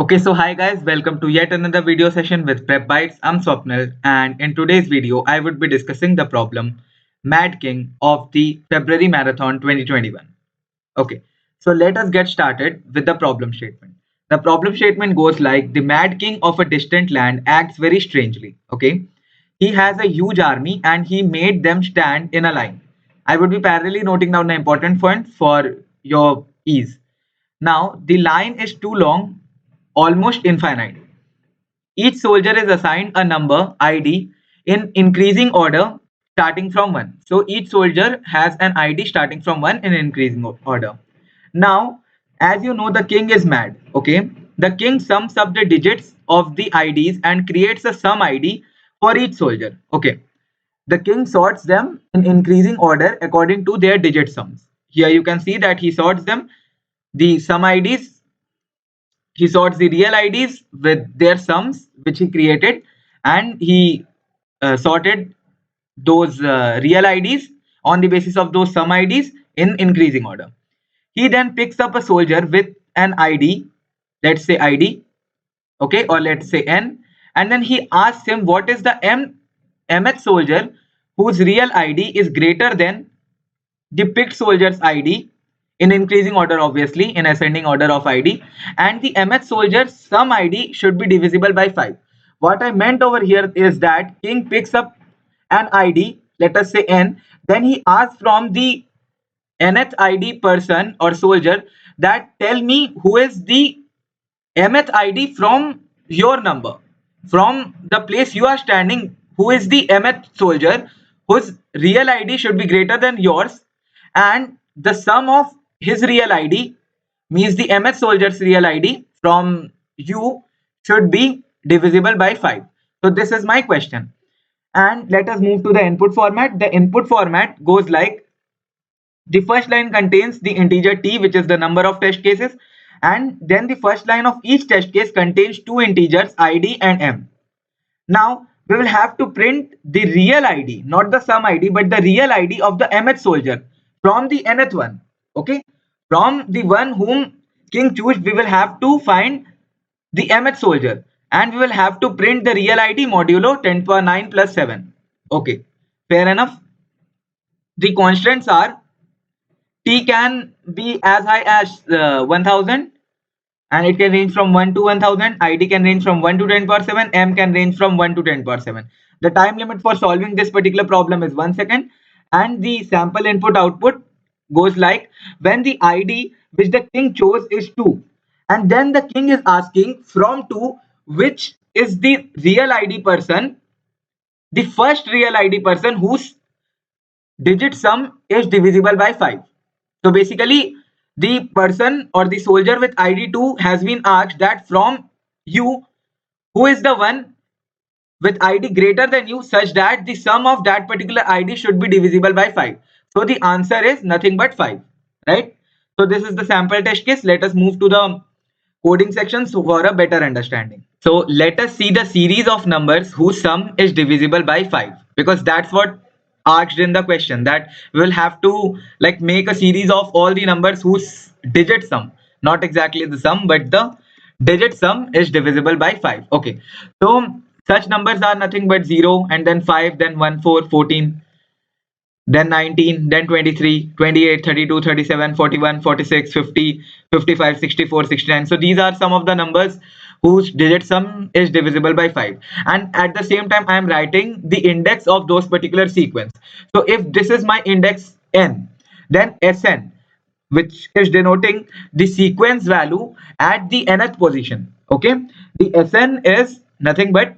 Okay, so hi guys, welcome to yet another video session with Prep Bytes. I'm Swapnil, and in today's video, I would be discussing the problem Mad King of the February Marathon 2021. Okay, so let us get started with the problem statement. The problem statement goes like the Mad King of a distant land acts very strangely. Okay, he has a huge army and he made them stand in a line. I would be parallelly noting down the important points for your ease. Now, the line is too long, almost infinite. Each soldier is assigned a number ID in increasing order starting from 1. So each soldier has an ID starting from 1 in increasing order. Now, as you know, the king is mad. Okay, the king sums up the digits of the IDs and creates a sum ID for each soldier. Okay, the king sorts them in increasing order according to their digit sums. Here you can see that he sorts them, the sum IDs, he sorts the real IDs with their sums which he created, and he sorted those real IDs on the basis of those sum IDs in increasing order. He then picks up a soldier with an ID, let's say ID, okay, or let's say N, and then he asks him what is the mth soldier whose real ID is greater than the picked soldier's ID in increasing order, obviously in ascending order of ID, and the mth soldier's sum ID should be divisible by 5. What I meant over here is that king picks up an ID, let us say N, then he asks from the nth ID person or soldier that tell me who is the mth ID from your number, from the place you are standing, who is the mth soldier whose real ID should be greater than yours, and the sum of his real ID means the mth soldier's real ID from you should be divisible by 5. So this is my question. And let us move to the input format. The input format goes like the first line contains the integer t, which is the number of test cases, and then the first line of each test case contains two integers id and m. Now we will have to print the real id, not the sum id, but the real id of the mth soldier from the nth one. Okay, from the one whom king choose, we will have to find the mth soldier, and we will have to print the real id modulo 10 power 9 plus 7. Okay, fair enough. The constants are T can be as high as 1000, and it can range from 1 to 1000. ID can range from 1 to 10 power 7. M can range from 1 to 10 power 7. The time limit for solving this particular problem is 1 second, and the sample input output goes like when the ID which the king chose is 2, and then the king is asking from 2 which is the real ID person, the first real ID person whose digit sum is divisible by 5. So basically, the person or the soldier with ID 2 has been asked that from you, who is the one with ID greater than you, such that the sum of that particular ID should be divisible by 5. So the answer is nothing but 5, right? So this is the sample test case. Let us move to the coding section for a better understanding. So let us see the series of numbers whose sum is divisible by 5, because that's what asked in the question, that we will have to like make a series of all the numbers whose digit sum, not exactly the sum, but the digit sum is divisible by 5. Okay, so such numbers are nothing but 0 and then 5, then 1, 4, 14, then 19, then 23, 28, 32, 37, 41, 46, 50, 55, 64, 69. So these are some of the numbers whose digit sum is divisible by 5, and at the same time I am writing the index of those particular sequence. So if this is my index n, then Sn, which is denoting the sequence value at the nth position. Okay, the Sn is nothing but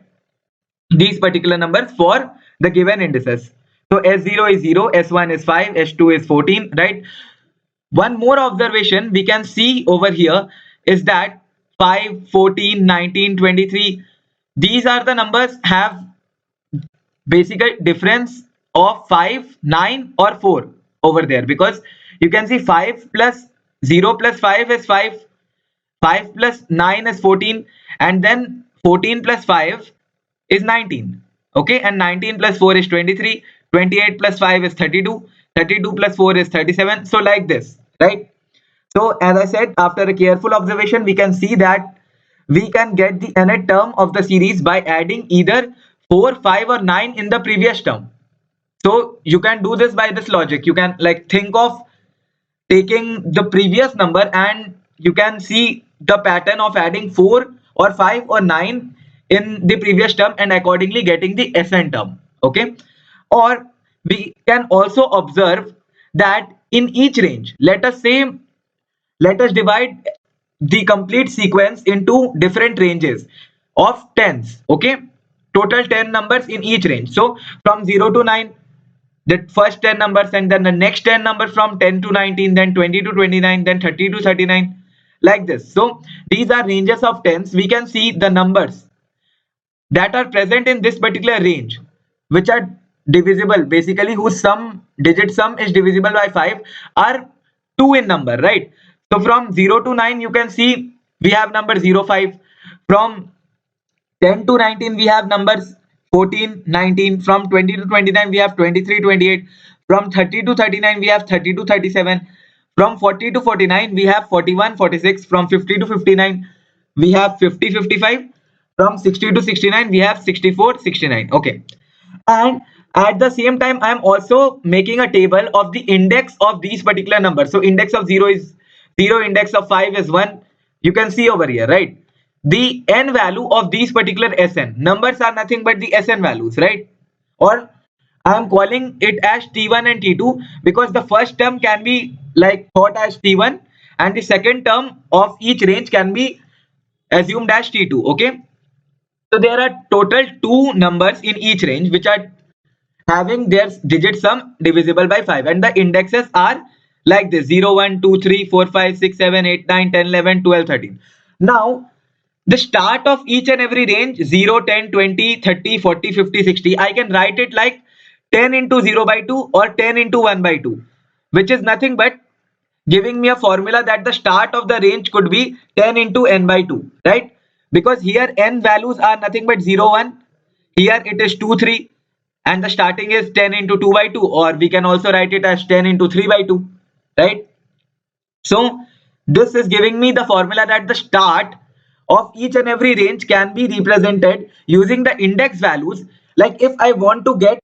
these particular numbers for the given indices. So S0 is 0, S1 is 5, S2 is 14, right? One more observation we can see over here is that 5, 14, 19, 23, these are the numbers have basic difference of 5, 9 or 4 over there, because you can see 5 plus 0 plus 5 is 5, 5 plus 9 is 14, and then 14 plus 5 is 19. Okay, and 19 plus 4 is 23, 28 plus 5 is 32, 32 plus 4 is 37. So like this, right? So as I said, after a careful observation, we can see that we can get the nth term of the series by adding either 4, 5 or 9 in the previous term. So you can do this by this logic. You can like think of taking the previous number and you can see the pattern of adding 4 or 5 or 9 in the previous term and accordingly getting the Sn term. Okay. Or we can also observe that in each range, let us divide the complete sequence into different ranges of tens. Okay, total 10 numbers in each range. So from 0 to 9, the first 10 numbers, and then the next 10 numbers from 10 to 19, then 20 to 29, then 30 to 39, like this. So these are ranges of tens. We can see the numbers that are present in this particular range, which are divisible, basically whose sum is divisible by 5, are 2 in number, right? So from 0 to 9 you can see we have number 0, 5. From 10 to 19 we have numbers 14, 19. From 20 to 29 we have 23, 28. From 30 to 39 we have 30 to 37. From 40 to 49 we have 41, 46. From 50 to 59 we have 50, 55. From 60 to 69 we have 64, 69. Okay, and at the same time I am also making a table of the index of these particular numbers. So index of 0 is 0, index of 5 is 1. You can see over here, right? The n value of these particular Sn numbers are nothing but the Sn values, right? Or I am calling it as T1 and T2 because the first term can be like thought as T1 and the second term of each range can be assumed as T2. Okay, so there are total two numbers in each range which are having their digit sum divisible by 5, and the indexes are like this: 0, 1, 2, 3, 4, 5, 6, 7, 8, 9, 10, 11, 12, 13. Now the start of each and every range 0, 10, 20, 30, 40, 50, 60, I can write it like 10 into 0 by 2 or 10 into 1 by 2, which is nothing but giving me a formula that the start of the range could be 10 into n by 2, right? Because here n values are nothing but 0, 1, here it is 2, 3, and the starting is 10 into 2 by 2, or we can also write it as 10 into 3 by 2, right? So this is giving me the formula that the start of each and every range can be represented using the index values. Like if I want to get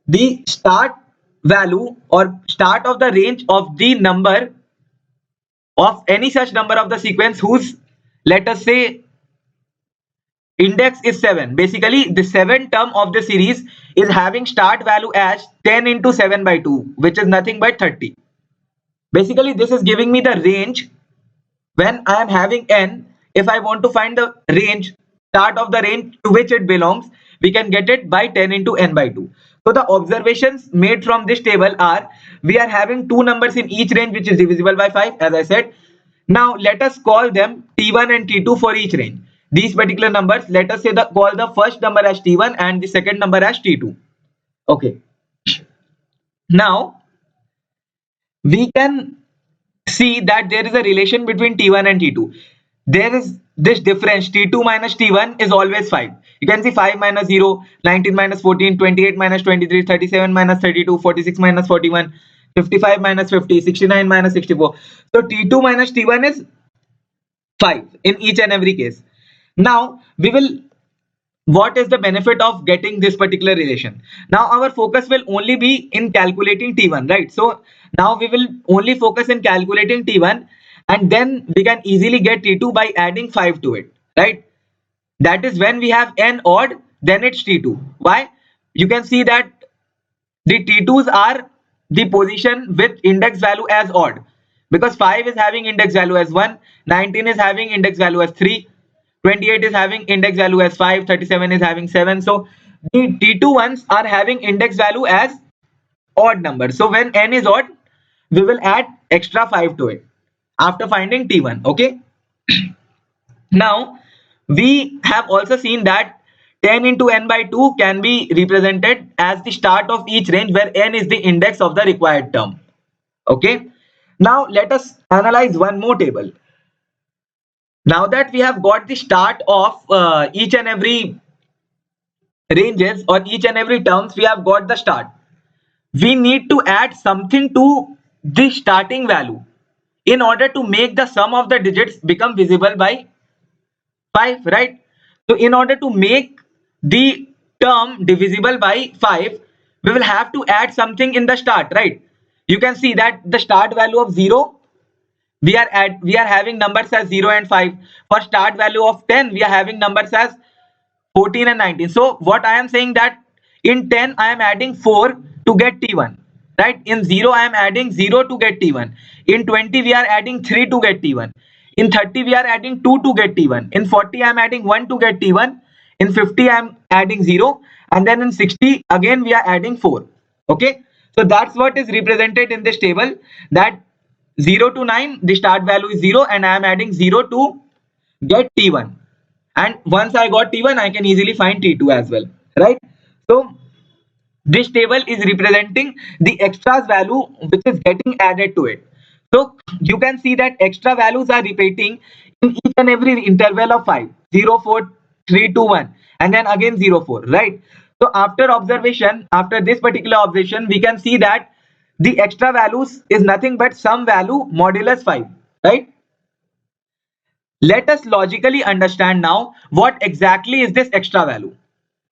the start value or start of the range of the number of any such number of the sequence whose, let us say, index is 7. Basically the 7th term of the series is having start value as 10 into 7 by 2, which is nothing but 30. Basically this is giving me the range when I am having n. If I want to find the range, start of the range to which it belongs, we can get it by 10 into n by 2. So the observations made from this table are we are having two numbers in each range which is divisible by 5, as I said. Now let us call them T1 and T2 for each range. These particular numbers, let us say call the first number as T1 and the second number as T2. Okay. Now we can see that there is a relation between T1 and T2. There is this difference: T2 minus T1 is always 5. You can see 5 minus 0, 19 minus 14, 28 minus 23, 37 minus 32, 46 minus 41, 55 minus 50, 69 minus 64. So T2 minus T1 is 5 in each and every case. Now we will, what is the benefit of getting this particular relation? Now our focus will only be in calculating T1, right? So now we will only focus in calculating T1, and then we can easily get T2 by adding 5 to it, right? That is when we have n odd, then it's T2. Why? You can see that the T2s are the position with index value as odd, because 5 is having index value as 1, 19 is having index value as 3, 28 is having index value as 5, 37 is having 7. So the T2 ones are having index value as odd numbers. So when n is odd, we will add extra 5 to it after finding T1. Okay. Now we have also seen that 10 into n by 2 can be represented as the start of each range where n is the index of the required term. Okay. Now let us analyze one more table. Now that we have got the start of each and every ranges or each and every terms, we have got the start. We need to add something to the starting value in order to make the sum of the digits become visible by 5, right? So in order to make the term divisible by 5, we will have to add something in the start, right? You can see that the start value of 0, we are having numbers as 0 and 5. For start value of 10, we are having numbers as 14 and 19. So what I am saying that in 10 I am adding 4 to get T1, right? In 0 I am adding 0 to get T1. In 20 we are adding 3 to get T1. In 30 we are adding 2 to get T1. In 40 I am adding 1 to get T1. In 50 I am adding 0, and then in 60 again we are adding 4. Okay, so that's what is represented in this table, that 0 to 9 the start value is 0 and I am adding 0 to get T1, and once I got T1 I can easily find T2 as well, right? So this table is representing the extras value which is getting added to it. So you can see that extra values are repeating in each and every interval of 5, 0, 4, 3, 2, 1, and then again 0, 4, right? So after this particular observation, we can see that the extra values is nothing but some value modulus 5, right? Let us logically understand now what exactly is this extra value,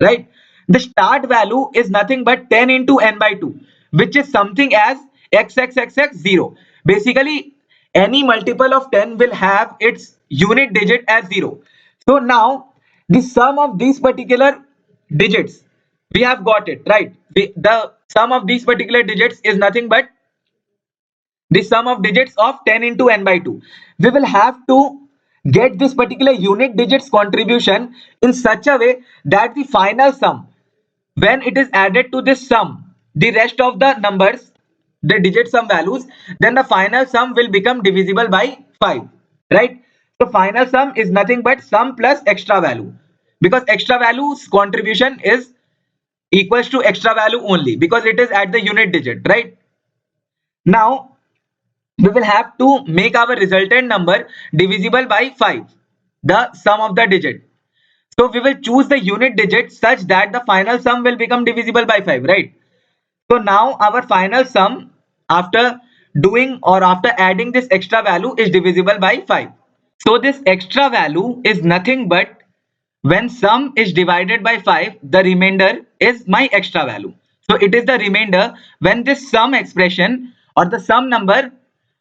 right? The start value is nothing but 10 into n by 2, which is something as xxxx0. Basically, any multiple of 10 will have its unit digit as 0. So now the sum of these particular digits, we have got it, right? The sum of these particular digits is nothing but the sum of digits of 10 into n by 2. We will have to get this particular unit digits contribution in such a way that the final sum, when it is added to this sum, the rest of the numbers, the digit sum values, then the final sum will become divisible by 5, right? So final sum is nothing but sum plus extra value, because extra value's contribution is equals to extra value only because it is at the unit digit, right? Now we will have to make our resultant number divisible by 5, the sum of the digit. So we will choose the unit digit such that the final sum will become divisible by 5, right? So now our final sum after doing or after adding this extra value is divisible by 5. So this extra value is nothing but when sum is divided by 5, the remainder is my extra value. So it is the remainder when this sum expression or the sum number,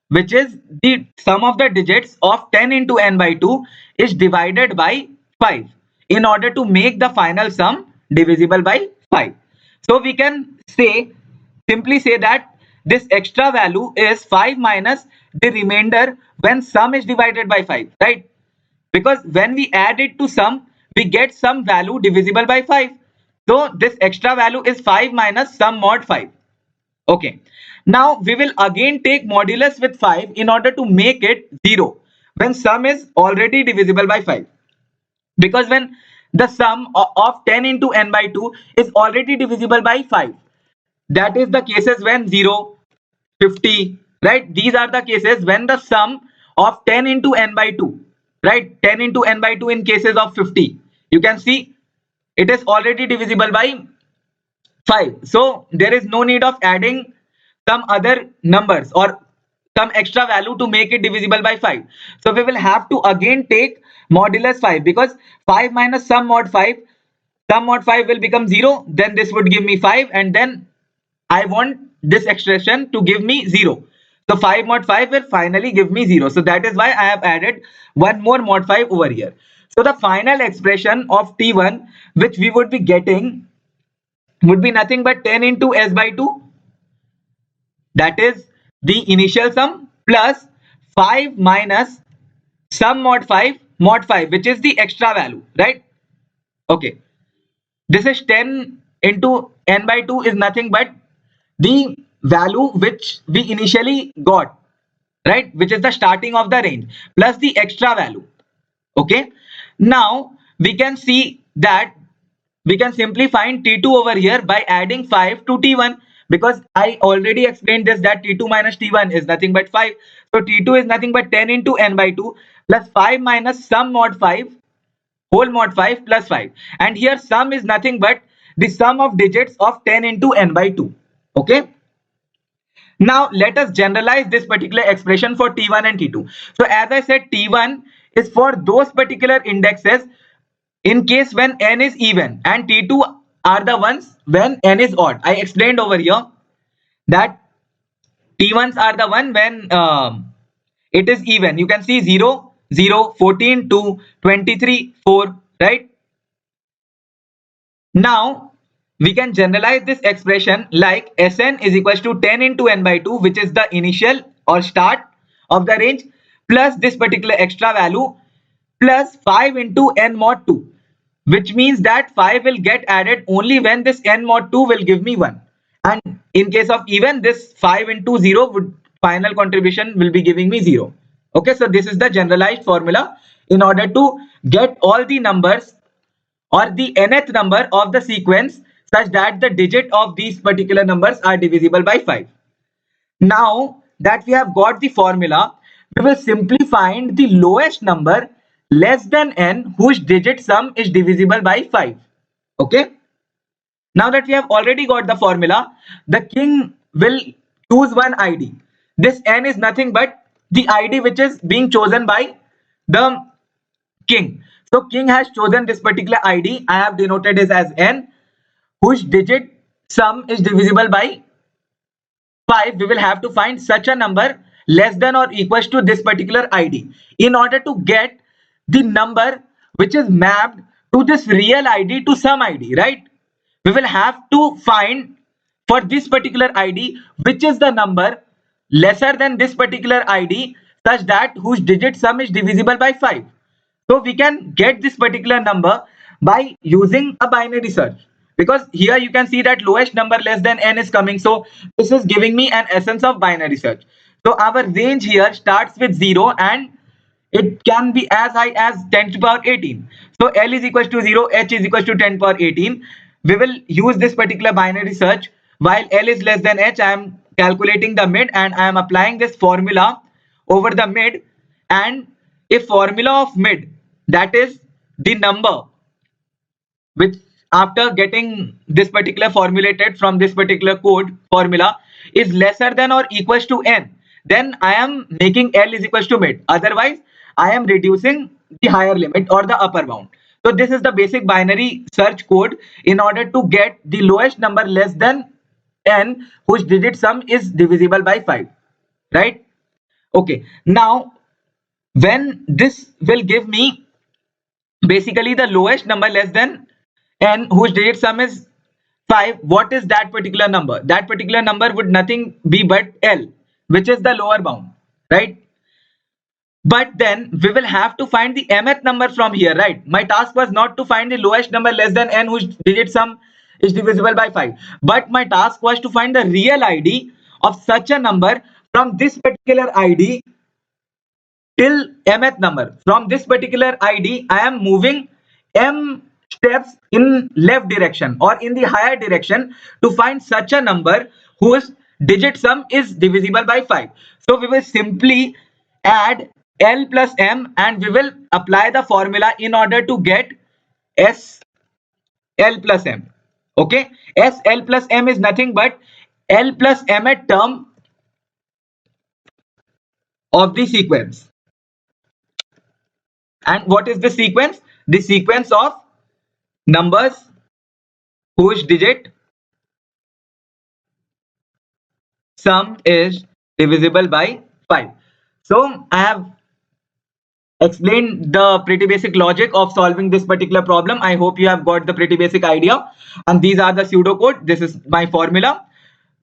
which is the sum of the digits of 10 into n by 2, is divided by 5 in order to make the final sum divisible by 5. So we can simply say that this extra value is 5 minus the remainder when sum is divided by 5, right? Because when we add it to sum, we get some value divisible by 5. So this extra value is 5 minus sum mod 5. Okay. Now we will again take modulus with 5 in order to make it 0 when sum is already divisible by 5. Because when the sum of 10 into n by 2 is already divisible by 5, that is the cases when 0, 50, right? These are the cases when the sum of 10 into n by 2, right? 10 into n by 2 in cases of 50. You can see it is already divisible by 5. So there is no need of adding some other numbers or some extra value to make it divisible by 5. So we will have to again take modulus 5, because 5 minus sum mod 5 will become 0. Then this would give me 5, and then I want this expression to give me 0. So 5 mod 5 will finally give me 0. So that is why I have added one more mod 5 over here. So the final expression of T1 which we would be getting would be nothing but 10 into s by 2, that is the initial sum, plus 5 minus sum mod 5 which is the extra value, right? Okay, this is 10 into n by 2 is nothing but the value which we initially got, right, which is the starting of the range, plus the extra value. Okay, now we can see that we can simply find T2 over here by adding 5 to T1, because I already explained this that T2 minus T1 is nothing but 5. So T2 is nothing but 10 into n by 2 plus 5 minus sum mod 5 whole mod 5 plus 5, and here sum is nothing but the sum of digits of 10 into n by 2. Okay, now let us generalize this particular expression for T1 and T2. So as I said, T1 is for those particular indexes in case when n is even, and T2 are the ones when n is odd. I explained over here that T1s are the one when it is even. You can see 0, 0, 14, 2, 23, 4, right? Now we can generalize this expression like Sn is equals to 10 into n by 2, which is the initial or start of the range, plus this particular extra value plus 5 into n mod 2, which means that 5 will get added only when this n mod 2 will give me 1. And in case of even, this 5 into 0 would final contribution will be giving me 0. Okay, so this is the generalized formula in order to get all the numbers or the nth number of the sequence such that the digit of these particular numbers are divisible by 5. Now that we have got the formula, we will simply find the lowest number less than n whose digit sum is divisible by 5. Okay. Now that we have already got the formula, the king will choose one ID. This n is nothing but the ID which is being chosen by the king. So king has chosen this particular ID. I have denoted it as n, whose digit sum is divisible by 5. We will have to find such a number less than or equals to this particular ID in order to get the number which is mapped to this real ID to some ID, right? We will have to find for this particular ID which is the number lesser than this particular ID such that whose digit sum is divisible by 5. So we can get this particular number by using a binary search, because here you can see that lowest number less than n is coming. So this is giving me an essence of binary search. So our range here starts with 0 and it can be as high as 10 to the power 18. So L is equals to 0, H is equals to 10 to the power 18. We will use this particular binary search. While L is less than H, I am calculating the mid and I am applying this formula over the mid. And a formula of mid, that is the number which after getting this particular formulated from this particular code formula is lesser than or equals to n, then I am making L is equals to mid. Otherwise I am reducing the higher limit or the upper bound. So this is the basic binary search code in order to get the lowest number less than n whose digit sum is divisible by 5, right? Okay, now when this will give me basically the lowest number less than n whose digit sum is 5, what is that particular number? That particular number would nothing be but L, which is the lower bound, right? But then we will have to find the mth number from here, right? My task was not to find the lowest number less than n whose digit sum is divisible by 5, but my task was to find the real ID of such a number from this particular ID till mth number. From this particular ID, I am moving m steps in left direction or in the higher direction to find such a number whose digit sum is divisible by 5. So we will simply add L plus m and we will apply the formula in order to get S L plus m. Okay, S L plus m is nothing but L plus mth term of the sequence. And what is the sequence? The sequence of numbers whose digit sum is divisible by 5. So I have explained the pretty basic logic of solving this particular problem. I hope you have got the pretty basic idea. And these are the pseudocode. This is my formula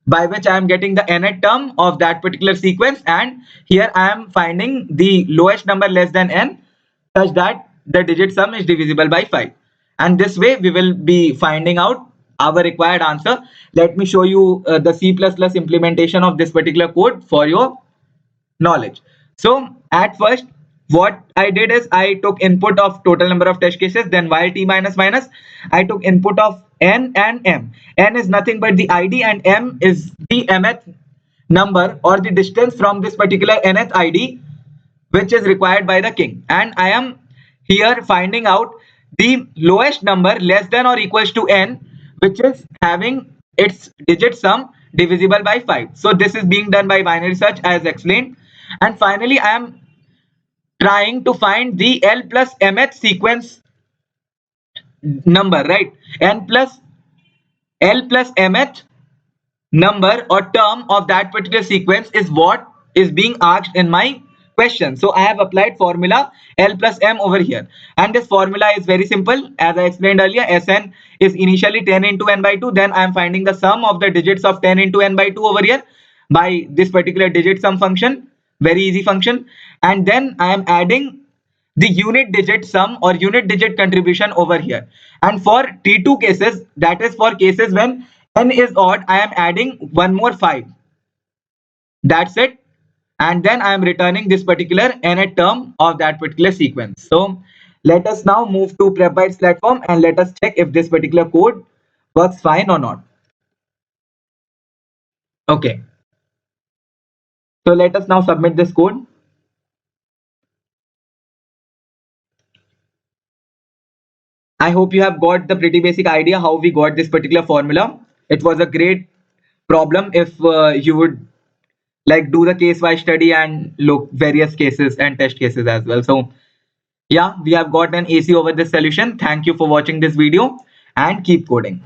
by which I am getting the nth term of that particular sequence, and here I am finding the lowest number less than n such that the digit sum is divisible by 5, and this way we will be finding out our required answer. Let me show you the C++ implementation of this particular code for your knowledge. So at first what I did is I took input of total number of test cases, then while t minus minus I took input of n and m. N is nothing but the ID and m is the mth number or the distance from this particular nth ID which is required by the king, and I am here finding out the lowest number less than or equals to n which is having its digit sum divisible by 5. So this is being done by binary search as explained, and finally I am trying to find the L plus mth sequence number, right? L plus mth number or term of that particular sequence is what is being asked in my question. So I have applied formula L plus M over here, and this formula is very simple. As I explained earlier, Sn is initially 10 into n by 2, then I am finding the sum of the digits of 10 into n by 2 over here by this particular digit sum function, very easy function, and then I am adding the unit digit sum or unit digit contribution over here. And for T2 cases, that is for cases when n is odd, I am adding one more 5. That's it. And then I am returning this particular nth term of that particular sequence. So let us now move to PrepBytes platform and let us check if this particular code works fine or not. Okay. So let us now submit this code. I hope you have got the pretty basic idea how we got this particular formula. It was a great problem if you would like do the case wise study and look various cases and test cases as well. So yeah, we have got an AC over this solution. Thank you for watching this video and keep coding.